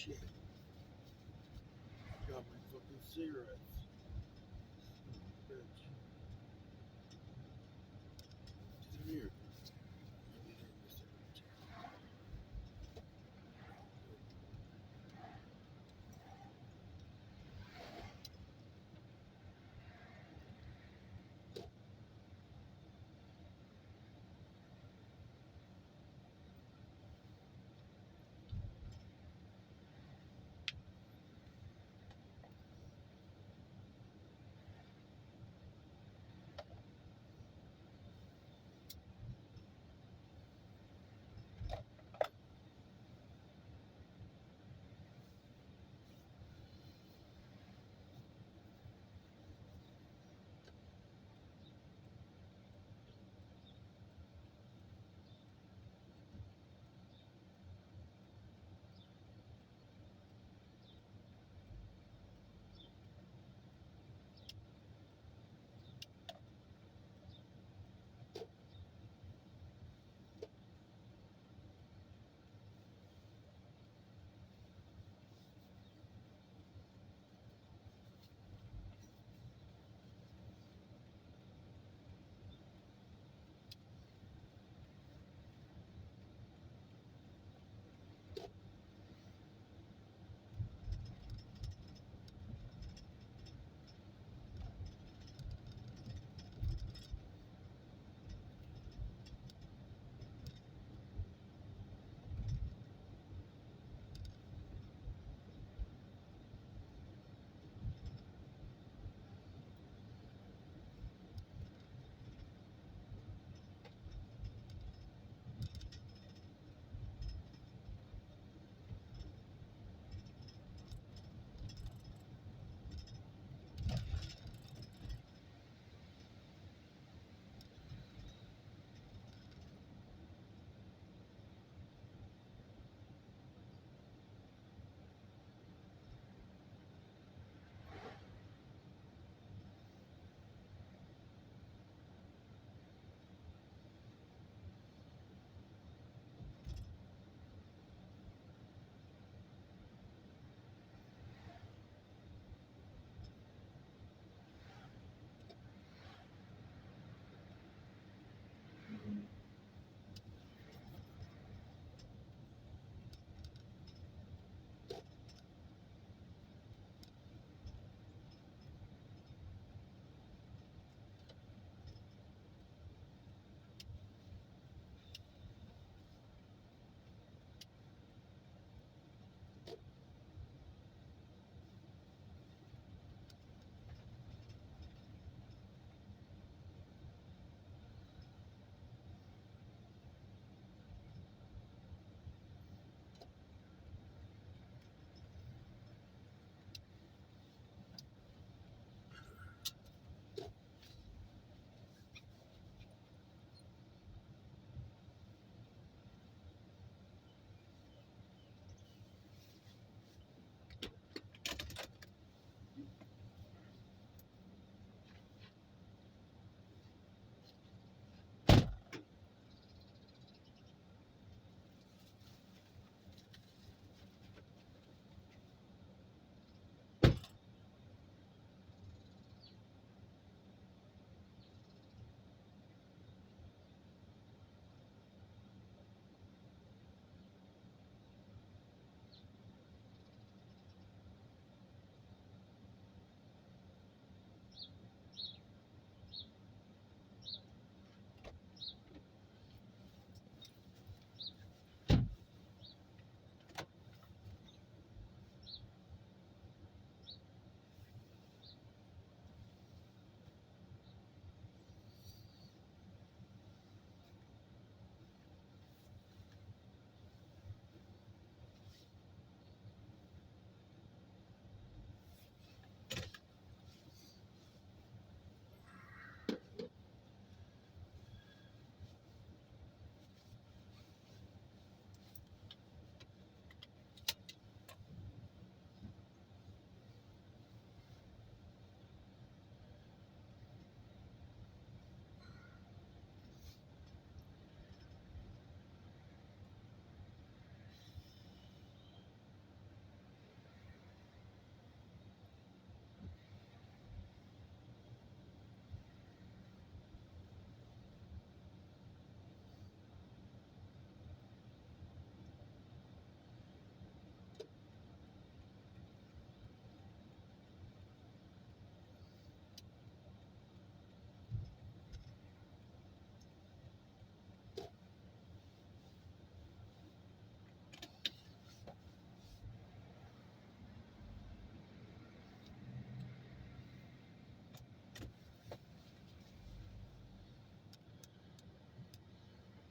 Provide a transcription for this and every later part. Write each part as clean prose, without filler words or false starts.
shit. Got my fucking cigarettes. Bitch. Come here. Let me get my cigarettes.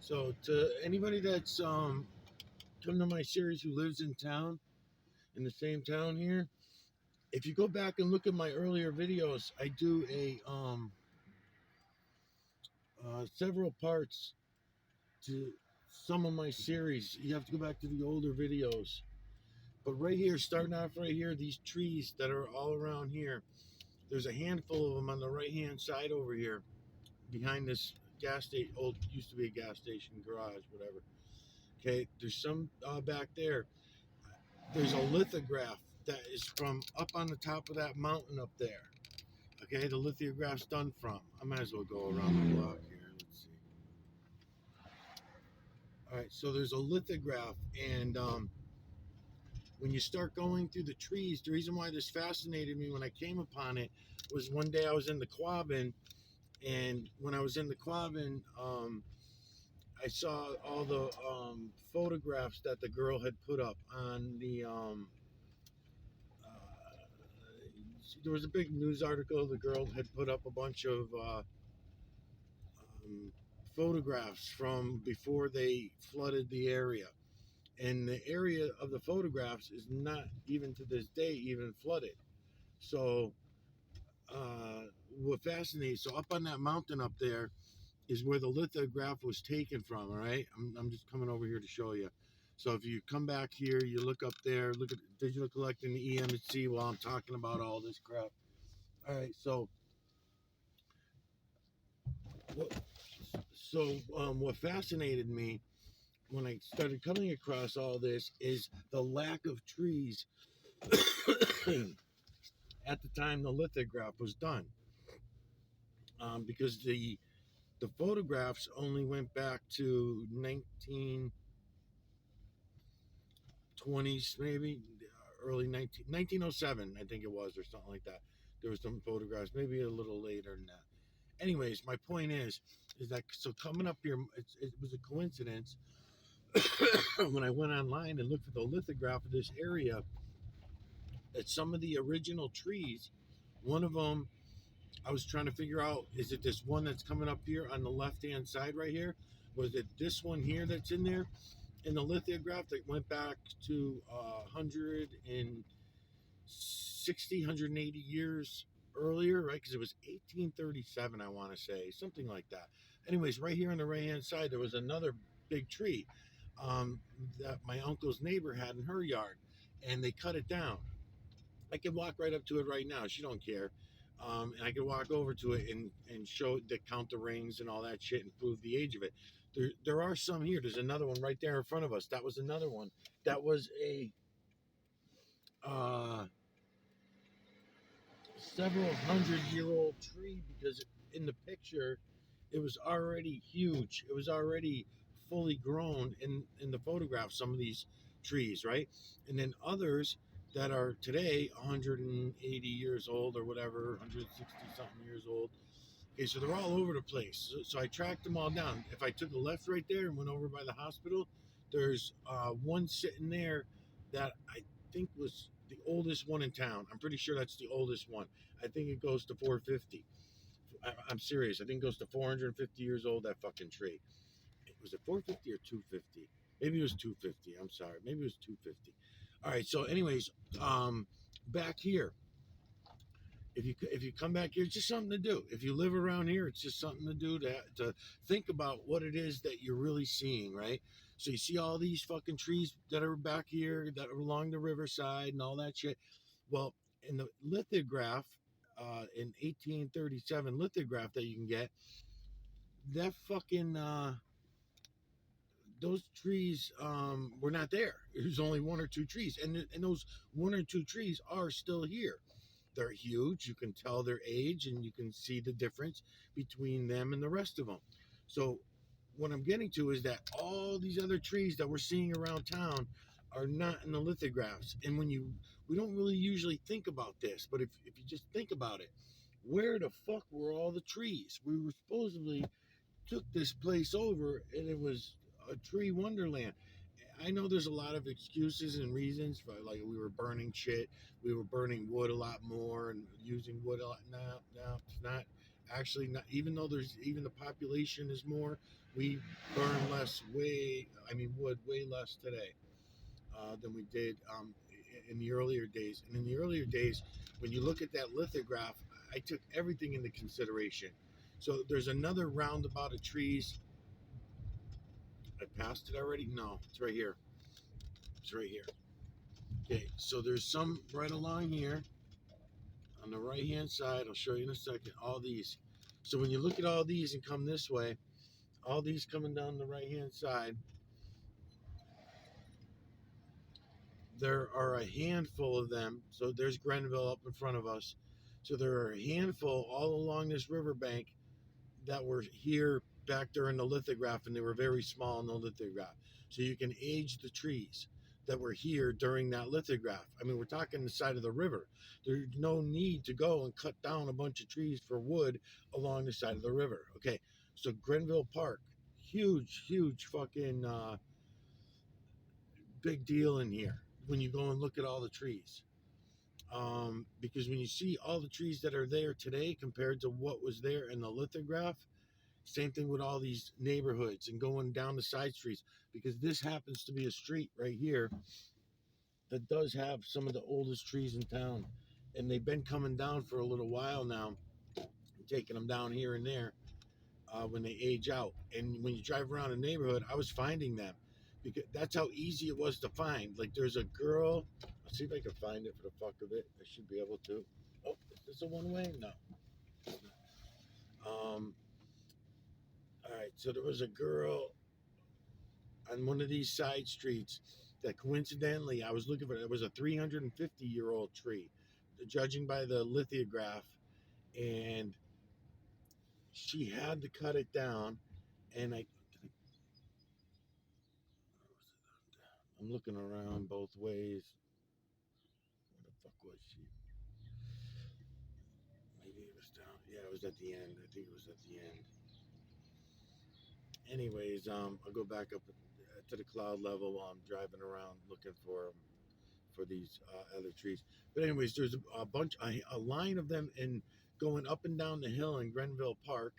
So to anybody that's come to my series who lives in town, in the same town here, if you go back and look at my earlier videos, I do a several parts to some of my series. You have to go back to the older videos. But right here, starting off right here, these trees that are all around here, there's a handful of them on the right hand side over here, behind this gas station. Old used to be a gas station garage, whatever. Okay, there's some back there. There's a lithograph that is from up on the top of that mountain up there. Okay, the lithograph's done from. I might as well go around the block here. Let's see. All right, so there's a lithograph, and when you start going through the trees, the reason why this fascinated me when I came upon it was one day I was in the Quabbin, and when I was in the Quabbin, I saw all the photographs that the girl had put up on the. There was a big news article. The girl had put up a bunch of photographs from before they flooded the area, and the area of the photographs is not even to this day even flooded. So what fascinates, so up on that mountain up there is where the lithograph was taken from. All right, I'm just coming over here to show you. So if you come back here, you look up there, look at digital collecting, the EMC, while I'm talking about all this crap. All right, so what fascinated me when I started coming across all this is the lack of trees at the time the lithograph was done, because the photographs only went back to 1920s, maybe early 1907, I think it was, or something like that. There was some photographs, maybe a little later than that. Anyways, my point is that so coming up here, it was a coincidence when I went online and looked at the lithograph of this area that some of the original trees, one of them, I was trying to figure out, is it this one that's coming up here on the left hand side right here? Was it this one here that's in there in the lithograph that went back to 160, 180 years earlier, right? Because it was 1837, I want to say, something like that. Anyways, right here on the right hand side, there was another big tree that my uncle's neighbor had in her yard, and they cut it down. I could walk right up to it right now. She don't care. And I could walk over to it and show the count the rings and all that shit and prove the age of it. There are some here. There's another one right there in front of us. That was another one. That was a uh, several 100-year-old tree because in the picture it was already huge. It was already fully grown in the photograph. Some of these trees, right, and then others that are today 180 years old or whatever, 160 something years old. Okay, so they're all over the place. So I tracked them all down. If I took a left right there and went over by the hospital, there's one sitting there that I think was the oldest one in town. I'm pretty sure that's the oldest one. I think it goes to 450. I'm serious. I think it goes to 450 years old, that fucking tree. Was it 450 or 250? Maybe it was 250. I'm sorry. Maybe it was 250. All right. So, anyways, back here, if you come back here, it's just something to do. If you live around here, it's just something to do to think about what it is that you're really seeing, right? So you see all these fucking trees that are back here that are along the riverside and all that shit. Well, in the lithograph, in 1837 lithograph that you can get, that fucking those trees were not there. There's only one or two trees, and those one or two trees are still here. They're huge. You can tell their age, and you can see the difference between them and the rest of them. So, what I'm getting to is that all these other trees that we're seeing around town are not in the lithographs. And we don't really usually think about this, but if you just think about it, where the fuck were all the trees? We were supposedly took this place over, and it was a tree wonderland. I know there's a lot of excuses and reasons for, like, we were burning shit, we were burning wood a lot more and using wood a lot. No, it's not. actually not, even though there's even the population is more, we burn less wood way less today than we did in the earlier days. And in the earlier days, when you look at that lithograph, I took everything into consideration. So there's another roundabout of trees. I passed it already? No, it's right here. It's right here. Okay, so there's some right along here on the right hand side. I'll show you in a second. All these. So when you look at all these and come this way, all these coming down the right hand side, there are a handful of them. So there's Grenville up in front of us. So there are a handful all along this riverbank that were here back during the lithograph, and they were very small in the lithograph. So you can age the trees that were here during that lithograph. I mean, we're talking the side of the river. There's no need to go and cut down a bunch of trees for wood along the side of the river. Okay, so Grenville Park, huge fucking big deal in here when you go and look at all the trees. Because when you see all the trees that are there today compared to what was there in the lithograph, same thing with all these neighborhoods and going down the side streets, because this happens to be a street right here that does have some of the oldest trees in town. And they've been coming down for a little while now, taking them down here and there when they age out. And when you drive around a neighborhood, I was finding them because that's how easy it was to find. Like there's a girl, I'll see if I can find it for the fuck of it. I should be able to. Oh, is this a one way? No. All right, so there was a girl on one of these side streets that coincidentally I was looking for. It was a 350-year-old tree, judging by the lithograph, and she had to cut it down. And I'm looking around both ways. Where the fuck was she? Maybe it was down. Yeah, it was at the end. I think it was at the end. Anyways, I'll go back up to the cloud level while I'm driving around looking for these other trees. But anyways, there's a line of them in going up and down the hill in Grenville Park.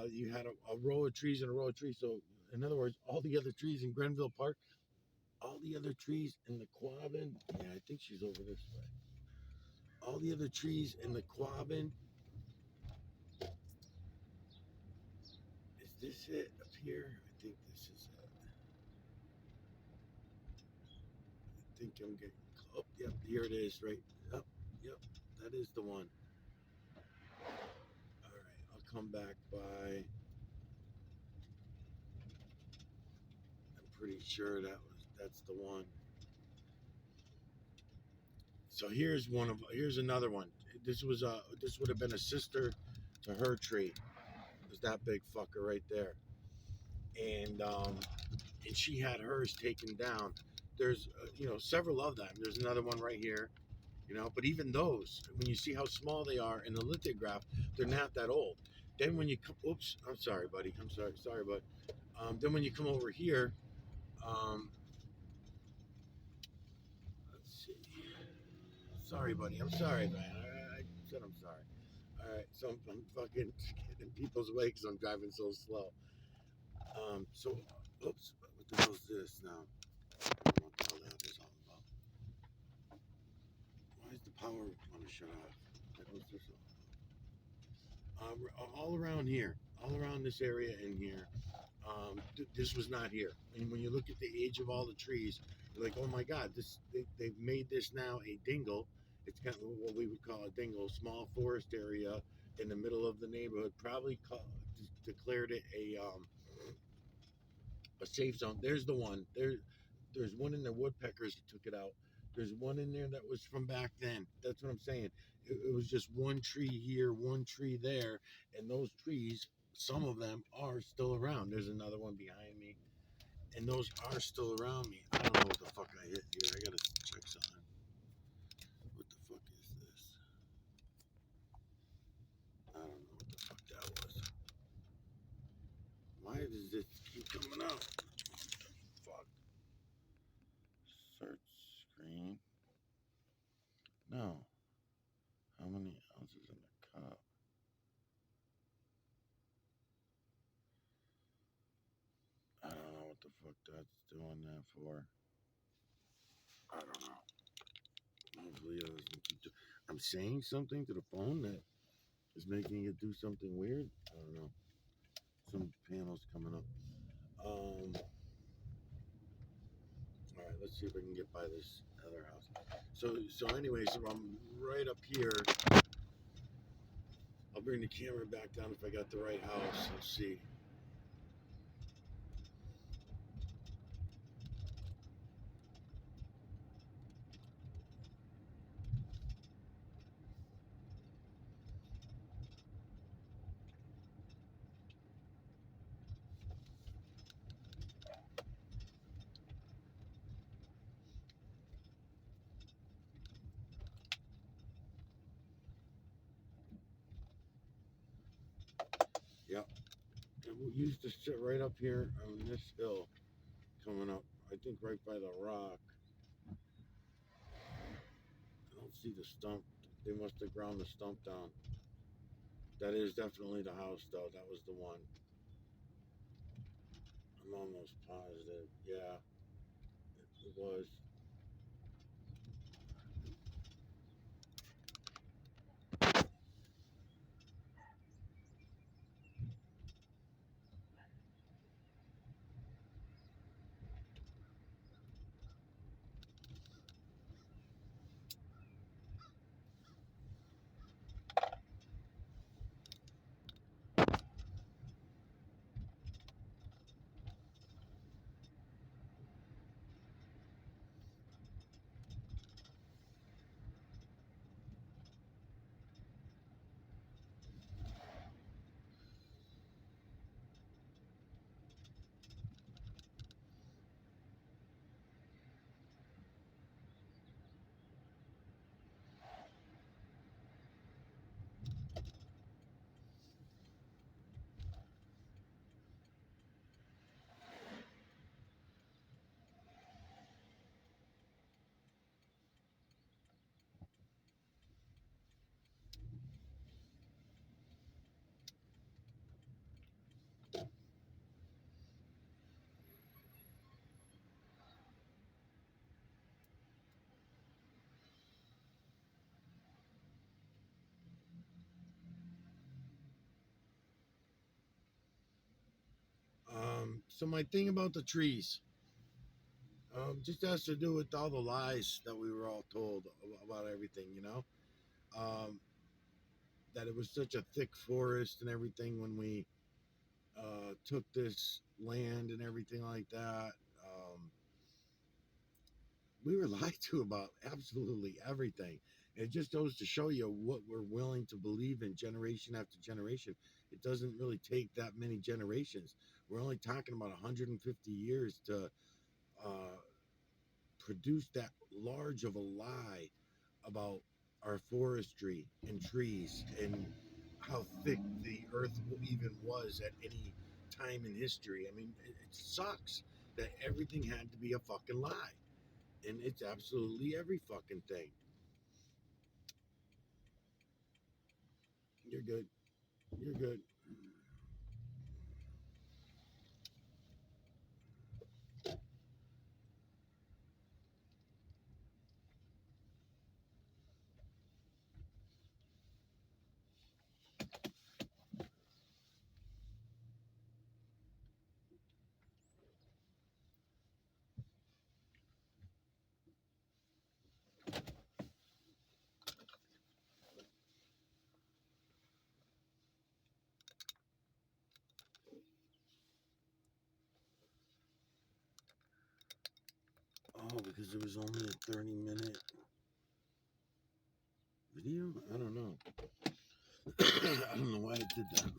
You had a row of trees and a row of trees. So in other words, all the other trees in Grenville Park, all the other trees in the Quabbin. Yeah, I think she's over this way. All the other trees in the Quabbin. Is this it up here? I think this is it. I think I'm getting. Oh, yep, here it is. Right. Yep, that is the one. All right, I'll come back by. I'm pretty sure that's the one. So here's another one. This would have been a sister to her tree. It was that big fucker right there, and she had hers taken down. There's several of them. There's another one right here, but even those, when you see how small they are in the lithograph, they're not that old. Then when you come, oops, I'm sorry, buddy. I'm sorry, bud. Then when you come over here, um, let's see. Sorry, buddy. I'm sorry, man. I said I'm sorry. All right, so I'm fucking getting in people's way because I'm driving so slow. So, oops, what the hell is this now? I don't know what the hell that is all about. Why is the power want to shut off? That was just all around here, all around this area in here. This was not here. And when you look at the age of all the trees, you're like, oh my God, they've made this now a dingle. It's kind of what we would call a dingle, small forest area in the middle of the neighborhood. Probably declared it a safe zone. There's the one. There's one in the woodpeckers that took it out. There's one in there that was from back then. That's what I'm saying. It was just one tree here, one tree there, and those trees, some of them are still around. There's another one behind me, and those are still around me. I don't know what the fuck I hit here. I gotta check something. What the fuck is this? I don't know what the fuck that was. Why does this keep coming out? Fuck. Search screen. No. How many ounces in a cup? what that's doing that for. I don't know. Hopefully it doesn't keep I'm saying something to the phone that is making it do something weird. I don't know. Some panels coming up. All right, let's see if I can get by this other house. So anyways, so I'm right up here. I'll bring the camera back down if I got the right house. Let's see. Yep. We used to sit right up here on this hill coming up. I think right by the rock. I don't see the stump. They must have ground the stump down. That is definitely the house, though. That was the one. I'm almost positive. Yeah, it was. So my thing about the trees, just has to do with all the lies that we were all told about everything. Um, that it was such a thick forest and everything when we took this land and everything like that. We were lied to about absolutely everything. It just goes to show you what we're willing to believe in generation after generation. It doesn't really take that many generations. We're only talking about 150 years to uh, produce that large of a lie about our forestry and trees and how thick the earth even was at any time in history. I mean, it sucks that everything had to be a fucking lie. And it's absolutely every fucking thing. You're good. You're good. Oh, because it was only a 30-minute video? I don't know. I don't know why it did that.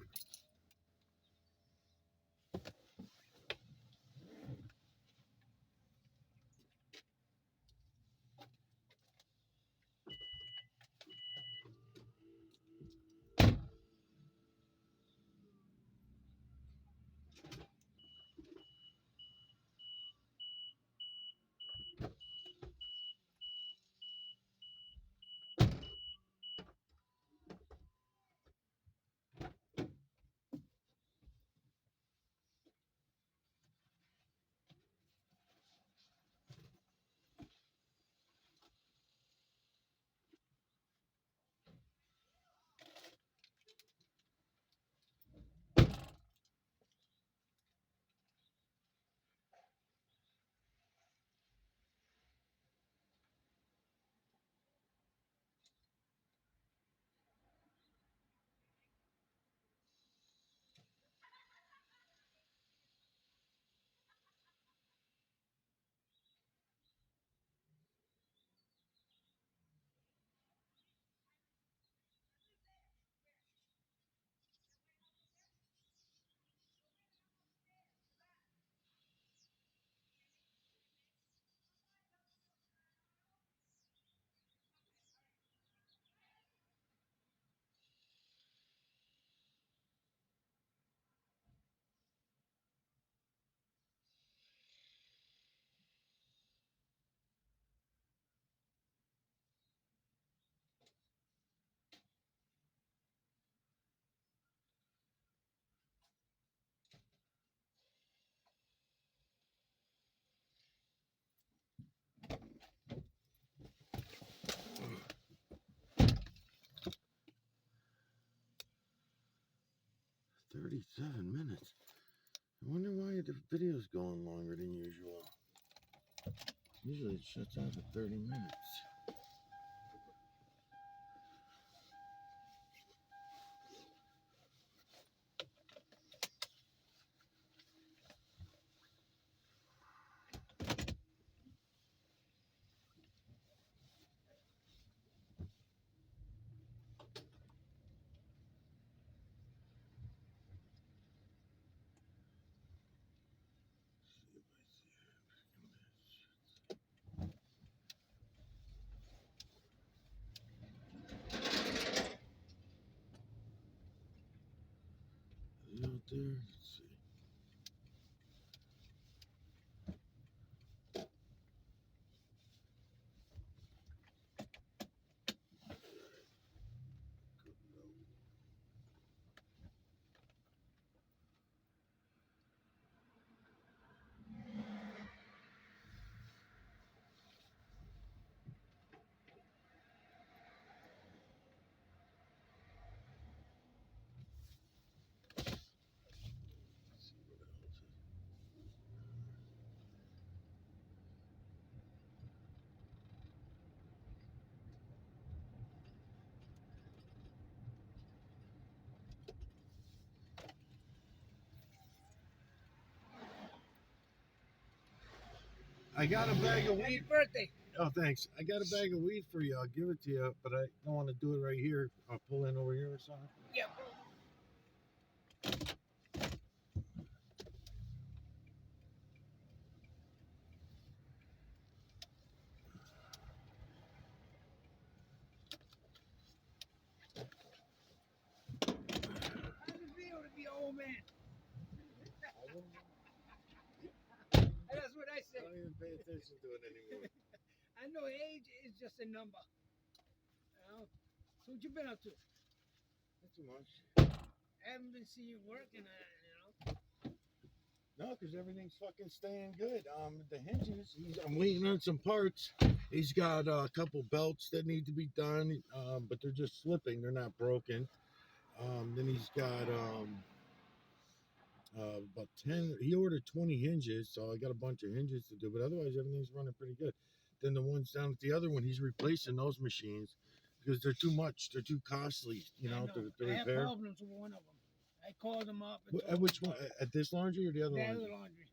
7 minutes. I wonder why the video's going longer than usual. Usually it shuts out at 30 minutes. Are you out there? Let's see. Let's see what else is. I got a bag of Happy weed. birthday. Oh, thanks. I got a bag of weed for you. I'll give it to you, but I don't want to do it right here. I'll pull in over here or something. Yeah. How does it feel to be an old man? That's what I I say. don't even pay attention to it anymore. I know age is just a number. You know? So what you been up to? Not too much. I haven't been seeing you working, you know. No, because everything's fucking staying good. The hinges, I'm waiting on some parts. He's got a couple belts that need to be done, but they're just slipping. They're not broken. Then he's got about 10. He ordered 20 hinges, so I got a bunch of hinges to do. But otherwise, everything's running pretty good. Then the ones down at the other one, he's replacing those machines because they're too much. They're too costly, you know, to I have repair. problems with one of them. I called them up. And At which one? At this laundry or the other The laundry? other laundry.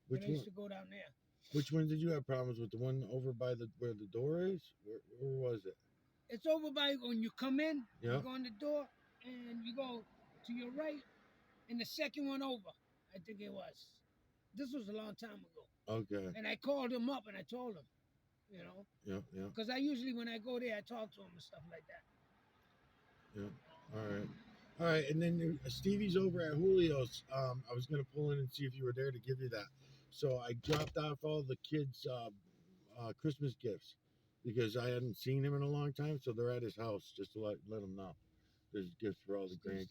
Which I one? used to go down there. Which one did you have problems with? The one over by the where the door is? Where was it? It's over by when you come in, Yeah. you go in the door, and you go to your right, and the second one over, I think it was. This was a long time ago. Okay. And I called him up and I told him, you know, Yeah. because I usually, when I go there, I talk to him and stuff like that. Yeah. All right. And then Stevie's over at Julio's. I was gonna pull in and see if you were there to give you that. So I dropped off all the kids' Christmas gifts because I hadn't seen him in a long time. So they're at his house just to let him know. There's gifts for all the grandkids.